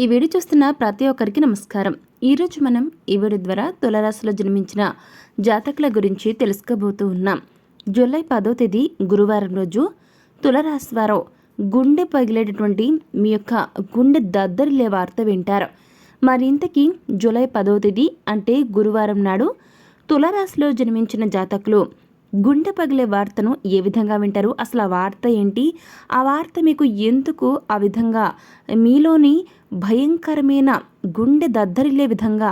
ఈ వీడియో చూస్తున్న ప్రతి ఒక్కరికి నమస్కారం. ఈరోజు మనం ఈ వీడియో ద్వారా తులారాశిలో జన్మించిన జాతకుల గురించి తెలుసుకోబోతూ ఉన్నాం. జూలై 10వ తేదీ గురువారం రోజు తులారాశి వారు గుండె పగిలేటటువంటి మీ యొక్క గుండె దద్దరిల్లే వార్త వింటారు. మరి ఇంతకీ జూలై 10వ తేదీ అంటే గురువారం నాడు తులారాశిలో జన్మించిన జాతకులు గుండె పగిలే వార్తను ఏ విధంగా వింటారు, అసలు ఆ వార్త ఏంటి, ఆ వార్త మీకు ఎందుకు ఆ విధంగా మీలోని భయంకరమైన గుండె దద్దరిల్లే విధంగా.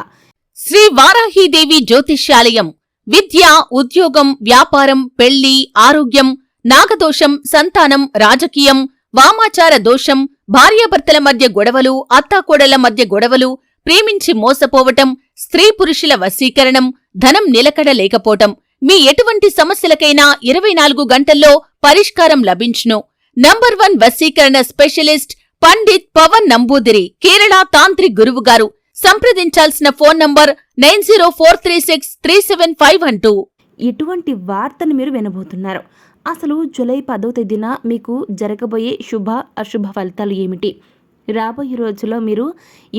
శ్రీ వారాహీదేవి జ్యోతిష్యాలయం విద్య, ఉద్యోగం, వ్యాపారం, పెళ్లి, ఆరోగ్యం, నాగదోషం, సంతానం, రాజకీయం, వామాచార దోషం, భార్యాభర్తల మధ్య గొడవలు, అత్తాకోడళ్ల మధ్య గొడవలు, ప్రేమించి మోసపోవటం, స్త్రీ పురుషుల వశీకరణం, ధనం నిలకడ లేకపోవటం, మీ ఎటువంటి సమస్యలకైనా 24 గంటల్లో పరిష్కారం లభించును. నంబర్ 1 వశీకరణ స్పెషలిస్ట్ పండిత్ పవన్ నంబూదిరి, కేరళ తాంత్రిక్ గురువుగారు. సంప్రదించాల్సిన ఫోన్ నంబర్ 9043637512. ఇటువంటి వార్తను మీరు వినబోతున్నారు. అసలు జూలై 10వ తేదీన మీకు జరగబోయే శుభ అశుభ ఫలితాలు ఏమిటి, రాబోయే రోజుల్లో మీరు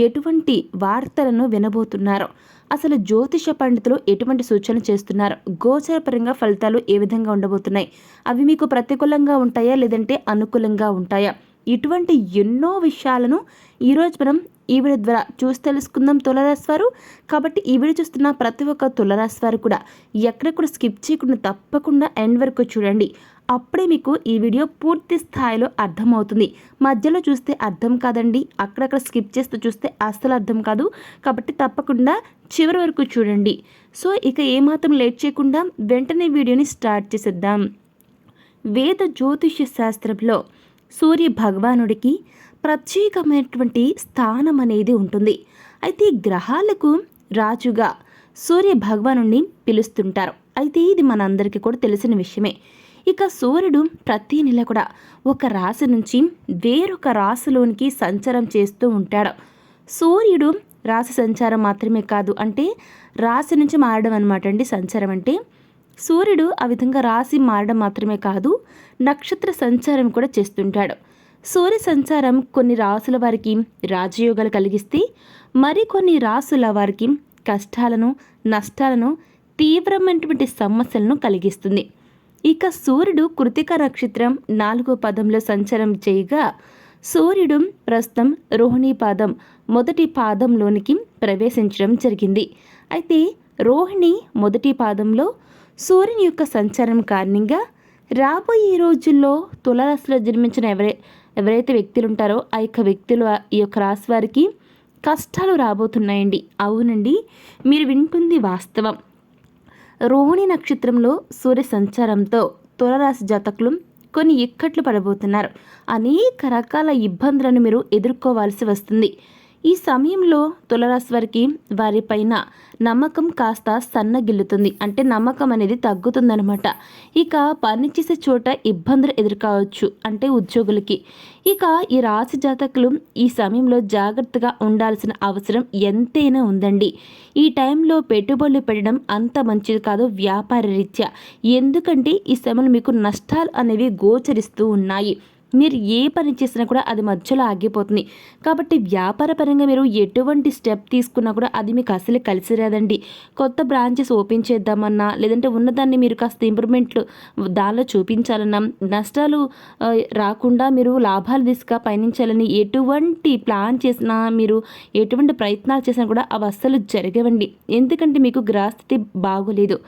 ఎటువంటి వార్తలను వినబోతున్నారు, అసలు జ్యోతిష పండితులు ఎటువంటి సూచనలు చేస్తున్నారు, గోచరపరంగా ఫలితాలు ఏ విధంగా ఉండబోతున్నాయి, అవి మీకు ప్రతికూలంగా ఉంటాయా లేదంటే అనుకూలంగా ఉంటాయా, ఇటువంటి ఎన్నో విషయాలను ఈరోజు మనం ఈ వీడియో ద్వారా చూసి తెలుసుకుందాం తులారాశి వారు. కాబట్టి ఈ వీడియో చూస్తున్న ప్రతి ఒక్క తులారాశి వారు కూడా ఎక్కడ కూడా స్కిప్ చేయకుండా తప్పకుండా ఎండ్ వరకు చూడండి. అప్పుడే మీకు ఈ వీడియో పూర్తి స్థాయిలో అర్థమవుతుంది. మధ్యలో చూస్తే అర్థం కాదండి, అక్కడక్కడ స్కిప్ చేస్తూ చూస్తే అస్సలు అర్థం కాదు. కాబట్టి తప్పకుండా చివరి వరకు చూడండి. సో ఇక ఏమాత్రం లేట్ చేయకుండా వెంటనే వీడియోని స్టార్ట్ చేసేద్దాం. వేద జ్యోతిష శాస్త్రంలో సూర్య భగవానుడికి ప్రత్యేకమైనటువంటి స్థానం అనేది ఉంటుంది. అయితే గ్రహాలకు రాజుగా సూర్య భగవానుడిని పిలుస్తుంటారు. అయితే ఇది మనందరికీ కూడా తెలిసిన విషయమే. ఇక సూర్యుడు ప్రతి నెల కూడా ఒక రాశి నుంచి వేరొక రాశిలోనికి సంచారం చేస్తూ ఉంటాడు. సూర్యుడు రాశి సంచారం మాత్రమే కాదు, అంటే రాశి నుంచి మారడం అనమాట అండి సంచారం అంటే. సూర్యుడు ఆ విధంగా రాశి మారడం మాత్రమే కాదు, నక్షత్ర సంచారం కూడా చేస్తుంటాడు. సూర్య సంచారం కొన్ని రాసుల వారికి రాజయోగాలు కలిగిస్తే మరికొన్ని రాసుల వారికి కష్టాలను, నష్టాలను, తీవ్రమైనటువంటి సమస్యలను కలిగిస్తుంది. ఇక సూర్యుడు కృతిక నక్షత్రం 4వ పాదంలో సంచారం చేయగా సూర్యుడు ప్రస్తుతం రోహిణీ పాదం 1వ పాదంలోనికి ప్రవేశించడం జరిగింది. అయితే రోహిణి 1వ పాదంలో సూర్యుని యొక్క సంచారం కారణంగా రాబోయే రోజుల్లో తులారాశిలో జన్మించిన ఎవరైతే వ్యక్తులు ఉంటారో ఆ యొక్క వ్యక్తులు ఈ యొక్క రాశి వారికి కష్టాలు రాబోతున్నాయండి. అవునండి, మీరు వింటుంది వాస్తవం. రోహిణి నక్షత్రంలో సూర్య సంచారంతో తులారాశి జాతకులు కొన్ని ఇక్కట్లు పడబోతున్నారు. అనేక రకాల ఇబ్బందులను మీరు ఎదుర్కోవాల్సి వస్తుంది. ఈ సమయంలో తులారాశి వారికి వారిపైన నమ్మకం కాస్త సన్నగిల్లుతుంది, అంటే నమ్మకం అనేది తగ్గుతుందనమాట. ఇక పనిచేసే చోట ఇబ్బందులు ఎదుర్కోవచ్చు, అంటే ఉద్యోగులకి. ఇక ఈ రాశి జాతకులు ఈ సమయంలో జాగ్రత్తగా ఉండాల్సిన అవసరం ఎంతైనా ఉందండి. ఈ టైంలో పెట్టుబడులు పెట్టడం అంత మంచిది కాదు వ్యాపార రీత్యా, ఎందుకంటే ఈ సమయంలో మీకు నష్టాలు అనేవి గోచరిస్తూ ఉన్నాయి. మీరు ఏ పని చేసినా కూడా అది మధ్యలో ఆగిపోతుంది. కాబట్టి వ్యాపార పరంగా మీరు ఎటువంటి స్టెప్ తీసుకున్నా కూడా అది మీకు అసలు కలిసి రాదండి. కొత్త బ్రాంచెస్ ఓపెన్ చేద్దామన్నా లేదంటే ఉన్నదాన్ని మీరు కాస్త ఇంప్రూవ్మెంట్లు దానిలో చూపించాలన్నా, నష్టాలు రాకుండా మీరు లాభాల దిశగా పయనించాలని ఎటువంటి ప్లాన్ చేసినా, మీరు ఎటువంటి ప్రయత్నాలు చేసినా కూడా అవి అస్సలు జరగవండి. ఎందుకంటే మీకు గ్రహస్థితి బాగోలేదు.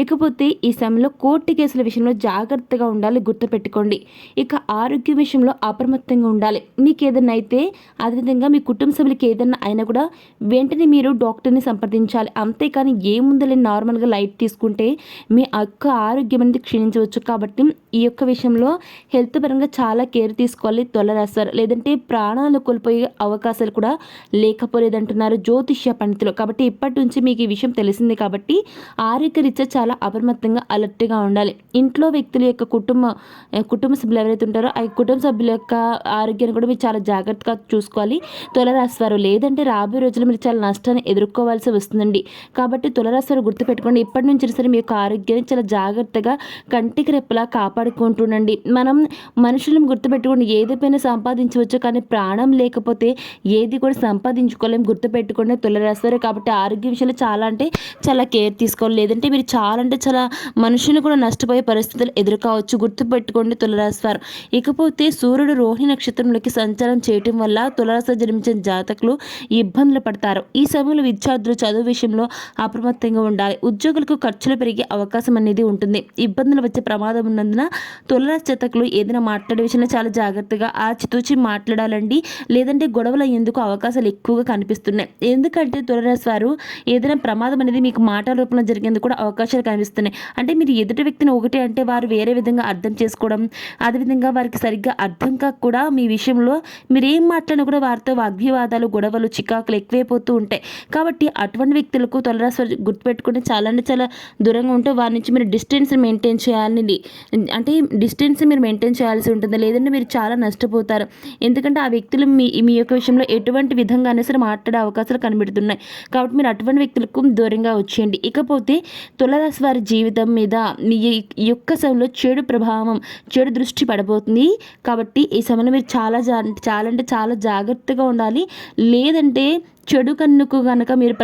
ఇకపోతే ఈ సమయంలో కోర్టు కేసుల విషయంలో జాగ్రత్తగా ఉండాలి, గుర్తుపెట్టుకోండి. ఇక ఆరోగ్య విషయంలో అప్రమత్తంగా ఉండాలి. మీకు ఏదైనా అయితే అదేవిధంగా మీ కుటుంబ సభ్యులకి ఏదైనా అయినా కూడా వెంటనే మీరు డాక్టర్ని సంప్రదించాలి. అంతేకాని ఏముందని నార్మల్గా లైట్ తీసుకుంటే మీ యొక్క ఆరోగ్యం అనేది క్షీణించవచ్చు. కాబట్టి ఈ యొక్క విషయంలో హెల్త్ పరంగా చాలా కేర్ తీసుకోవాలి తులారాశి వారు, లేదంటే ప్రాణాలు కోల్పోయే అవకాశాలు కూడా లేకపోలేదంటున్నారు జ్యోతిష్య పండితులు. కాబట్టి ఇప్పటి నుంచి మీకు ఈ విషయం తెలిసింది. కాబట్టి ఆరోగ్యరీత్యా చాలా అప్రమత్తంగా అలర్ట్గా ఉండాలి. ఇంట్లో వ్యక్తుల యొక్క కుటుంబ సభ్యులు ఎవరైతే ఉంటారో ఆ కుటుంబ సభ్యుల యొక్క ఆరోగ్యాన్ని కూడా మీరు చాలా జాగ్రత్తగా చూసుకోవాలి తులారాశి వారు, లేదంటే రాబోయే రోజుల్లో మీరు చాలా నష్టాన్ని ఎదుర్కోవాల్సి వస్తుందండి. కాబట్టి తులారాశి వారు గుర్తుపెట్టుకోండి, ఇప్పటి నుంచి సరే మీ యొక్క ఆరోగ్యాన్ని చాలా జాగ్రత్తగా కంటికి రెప్పలా కాపాడు కాపాడుకుంటుండండి. మనం మనుషులను గుర్తుపెట్టుకోండి, ఏదిపైన సంపాదించవచ్చు కానీ ప్రాణం లేకపోతే ఏది కూడా సంపాదించుకోలేం. గుర్తుపెట్టుకోండి తులారాశి వారు. కాబట్టి ఆరోగ్య విషయంలో చాలా అంటే చాలా కేర్ తీసుకోవాలి. లేదంటే మీరు చాలా అంటే చాలా మనుషులు కూడా నష్టపోయే పరిస్థితులు ఎదుర్కోవచ్చు. గుర్తుపెట్టుకోండి తులారాశి వారు. ఇకపోతే సూర్యుడు రోహిణి నక్షత్రంలోకి సంచారం చేయటం వల్ల తులారాశిలో జన్మించిన జాతకులు ఇబ్బందులు పడతారు. ఈ సమయంలో విద్యార్థులు చదువు విషయంలో అప్రమత్తంగా ఉండాలి. ఉద్యోగులకు ఖర్చులు పెరిగే అవకాశం అనేది ఉంటుంది. ఇబ్బందులు వచ్చే ప్రమాదం ఉన్నందున తులారాశి జాతకులు ఏదైనా మాట్లాడే విషయంలో చాలా జాగ్రత్తగా ఆచితూచి మాట్లాడాలండి. లేదంటే గొడవలు అయ్యేందుకు అవకాశాలు ఎక్కువగా కనిపిస్తున్నాయి. ఎందుకంటే తులారాశి వారు ఏదైనా ప్రమాదం అనేది మీకు మాటల రూపంలో జరిగేందుకు కూడా అవకాశాలు కనిపిస్తున్నాయి. అంటే మీరు ఎదుటి వ్యక్తిని ఒకటి అంటే వారు వేరే విధంగా అర్థం చేసుకోవడం, అదేవిధంగా వారికి సరిగ్గా అర్థం కాక కూడా మీ విషయంలో మీరు ఏం మాట్లాడినా కూడా వారితో వాగ్వివాదాలు, గొడవలు, చికాకులు ఎక్కువైపోతూ ఉంటాయి. కాబట్టి అటువంటి వ్యక్తులకు తులారాశి వారు గుర్తుపెట్టుకుంటే చాలా అంటే చాలా దూరంగా ఉంటే వారి నుంచి మీరు డిస్టెన్స్ మెయింటైన్ చేయాలండి. అంటే డిస్టెన్స్ మీరు మెయింటైన్ చేయాల్సి ఉంటుంది. లేదంటే మీరు చాలా నష్టపోతారు. ఎందుకంటే ఆ వ్యక్తులు మీ యొక్క విషయంలో ఎటువంటి విధంగా అయినా సరే మాట్లాడే అవకాశాలు కనబడుతున్నాయి. కాబట్టి మీరు అటువంటి వ్యక్తులకు దూరంగా వచ్చేయండి. ఇకపోతే తులారాశి వారి జీవితం మీద మీ యొక్క సమయంలో చెడు ప్రభావం, చెడు దృష్టి పడబోతుంది. కాబట్టి ఈ సమయంలో మీరు చాలా అంటే చాలా జాగ్రత్తగా ఉండాలి. లేదంటే చెడు కన్నుకు కనుక మీరు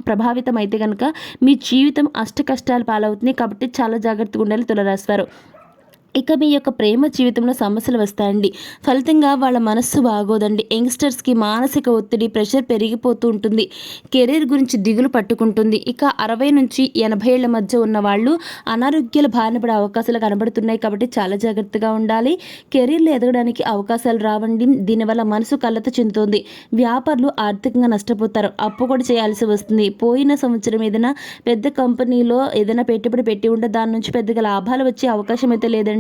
ప్రభావితం అయితే కనుక మీ జీవితం అష్ట కష్టాలు పాలవుతుంది. కాబట్టి చాలా జాగ్రత్తగా ఉండాలి తులారాశి వారు. ఇక మీ యొక్క ప్రేమ జీవితంలో సమస్యలు వస్తాయండి. ఫలితంగా వాళ్ళ మనస్సు బాగోదండి. యంగ్స్టర్స్కి మానసిక ఒత్తిడి, ప్రెషర్ పెరిగిపోతూ ఉంటుంది. కెరీర్ గురించి దిగులు పట్టుకుంటుంది. ఇక 60 నుంచి 80 ఏళ్ల మధ్య ఉన్న వాళ్ళు అనారోగ్యాల బారిన పడే అవకాశాలు కనబడుతున్నాయి. కాబట్టి చాలా జాగ్రత్తగా ఉండాలి. కెరీర్లో ఎదగడానికి అవకాశాలు రావండి. దీనివల్ల మనసు కలత చెందుతుంది. వ్యాపారులు ఆర్థికంగా నష్టపోతారు. అప్పు కూడా చేయాల్సి వస్తుంది. పోయిన సంవత్సరం ఏదైనా పెద్ద కంపెనీలో ఏదైనా పెట్టుబడి పెట్టి ఉంటే దాని నుంచి పెద్దగా లాభాలు వచ్చే అవకాశం అయితే లేదండి.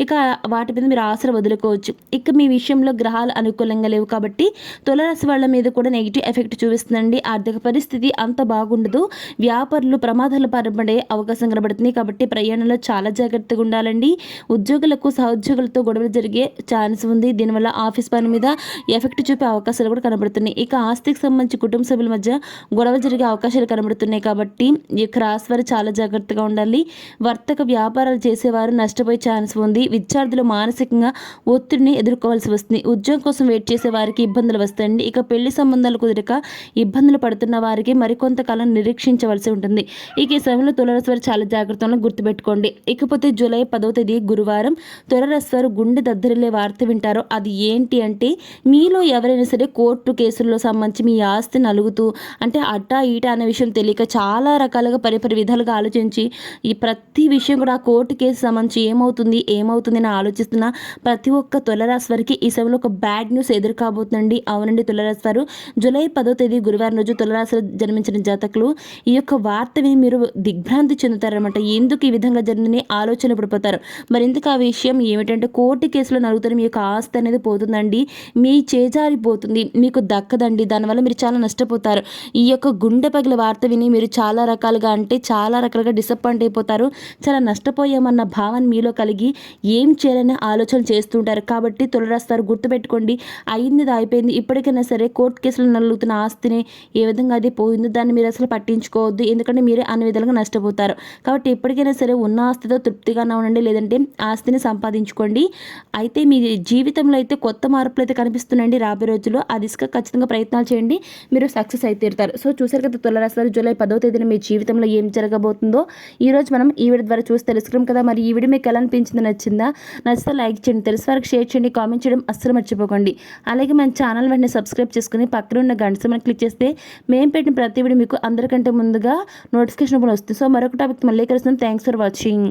ఇక వాటి మీద మీరు ఆశలు వదులుకోవచ్చు. ఇక మీ విషయంలో గ్రహాలు అనుకూలంగా లేవు కాబట్టి తులారాశి వాళ్ళ మీద కూడా నెగిటివ్ ఎఫెక్ట్ చూపిస్తుందండి. ఆర్థిక పరిస్థితి అంత బాగుండదు. వ్యాపారులు ప్రమాదాలు పాల్పడే అవకాశం కనబడుతుంది. కాబట్టి ప్రయాణంలో చాలా జాగ్రత్తగా ఉండాలండి. ఉద్యోగులకు సహోద్యోగులతో గొడవలు జరిగే ఛాన్స్ ఉంది. దీనివల్ల ఆఫీస్ పని మీద ఎఫెక్ట్ చూపే అవకాశాలు కూడా కనబడుతున్నాయి. ఇక ఆస్తికి సంబంధించి కుటుంబ సభ్యుల మధ్య గొడవలు జరిగే అవకాశాలు కనబడుతున్నాయి. కాబట్టి ఈ రాశి వారు చాలా జాగ్రత్తగా ఉండాలి. వర్తక వ్యాపారాలు చేసేవారు నష్టపోయే ఛాన్స్ ఉంది. విద్యార్థులు మానసికంగా ఒత్తిడిని ఎదుర్కోవాల్సి వస్తుంది. ఉద్యోగం కోసం వెయిట్ చేసే వారికి ఇబ్బందులు వస్తాయండి. ఇక పెళ్లి సంబంధాలు కుదరక ఇబ్బందులు పడుతున్న వారికి మరికొంతకాలం నిరీక్షించవలసి ఉంటుంది. ఇక ఈ సమయంలో తులారాశి వారు చాలా జాగ్రత్తగా గుర్తుపెట్టుకోండి. ఇకపోతే జూలై 10వ తేదీ గురువారం తులారాశి వారు గుండె దద్దరిల్లే వార్త వింటారో అది ఏంటి అంటే మీలో ఎవరైనా సరే కోర్టు కేసుల్లో సంబంధించి మీ ఆస్తిని అలుగుతూ అంటే అట్టా ఈటా అనే విషయం తెలియక చాలా రకాలుగా పరిపరి విధాలుగా ఆలోచించి ఈ ప్రతి విషయం కూడా కోర్టు కేసు సంబంధించి ఏమవుతుంది అని ఆలోచిస్తున్న ప్రతి ఒక్క తులారాశి వారికి ఈ సమయంలో ఒక బ్యాడ్ న్యూస్ ఎదురు కాబోతుందండి. అవునండి తులారాశి వారు జూలై 10వ తేదీ గురువారం రోజు తులారాశిలో జన్మించిన జాతకులు ఈ యొక్క వార్తని మీరు దిగ్భ్రాంతి చెందుతారనమాట. ఎందుకు ఈ విధంగా జరిగిందని ఆలోచన పడిపోతారు. మరి ఎందుకు ఆ విషయం ఏమిటంటే కోర్టు కేసులో నలుగుతారు. మీ యొక్క ఆస్తి అనేది పోతుందండి. మీ చేజారిపోతుంది, మీకు దక్కదండి. దానివల్ల మీరు చాలా నష్టపోతారు. ఈ యొక్క గుండె పగిల వార్త విని మీరు చాలా రకాలుగా డిసప్పాయింట్ అయిపోతారు. చాలా నష్టపోయామన్న భావన మీలో కలిగి ఏం చేయాలని ఆలోచన చేస్తుంటారు. కాబట్టి తులారాశి వారు గుర్తుపెట్టుకోండి, అయింది అయిపోయింది. ఇప్పటికైనా సరే కోర్టు కేసులు నలుగుతున్న ఆస్తిని ఏ విధంగా అది పోయిందో దాన్ని మీరు అసలు పట్టించుకోవద్దు. ఎందుకంటే మీరే అన్ని విధాలుగా నష్టపోతారు. కాబట్టి ఎప్పటికైనా సరే ఉన్న ఆస్తితో తృప్తిగానే ఉండండి. లేదంటే ఆస్తిని సంపాదించుకోండి. అయితే మీ జీవితంలో అయితే కొత్త మార్పులు అయితే కనిపిస్తున్నాయండి రాబోయే రోజుల్లో. ఆ దిశగా ఖచ్చితంగా ప్రయత్నాలు చేయండి. మీరు సక్సెస్ అయితే తీరుతారు. సో చూసారు కదా తులారాశి వారు జూలై 10వ తేదీన మీ జీవితంలో ఏం జరగబోతుందో ఈరోజు మనం ఈ వీడియో ద్వారా చూసి తెలుసుకున్నాం కదా. మరి ఈ వీడియో మీకు ఎలా అనిపించింది? నచ్చితే లైక్ చేయండి, తెలిసి వారికి షేర్ చేయండి, కామెంట్ చేయడం అస్సలు మర్చిపోకండి. అలాగే మన ఛానల్ వెంటనే సబ్స్క్రైబ్ చేసుకుని పక్కన ఉన్న గంట సింబల్ క్లిక్ చేస్తే మేము పెట్టిన ప్రతి వీడియో మీకు అందరికంటే ముందుగా నోటిఫికేషన్ వస్తుంది. సో మరొక టాపిక్ మళ్ళీ కలుస్తాం. Thanks for watching.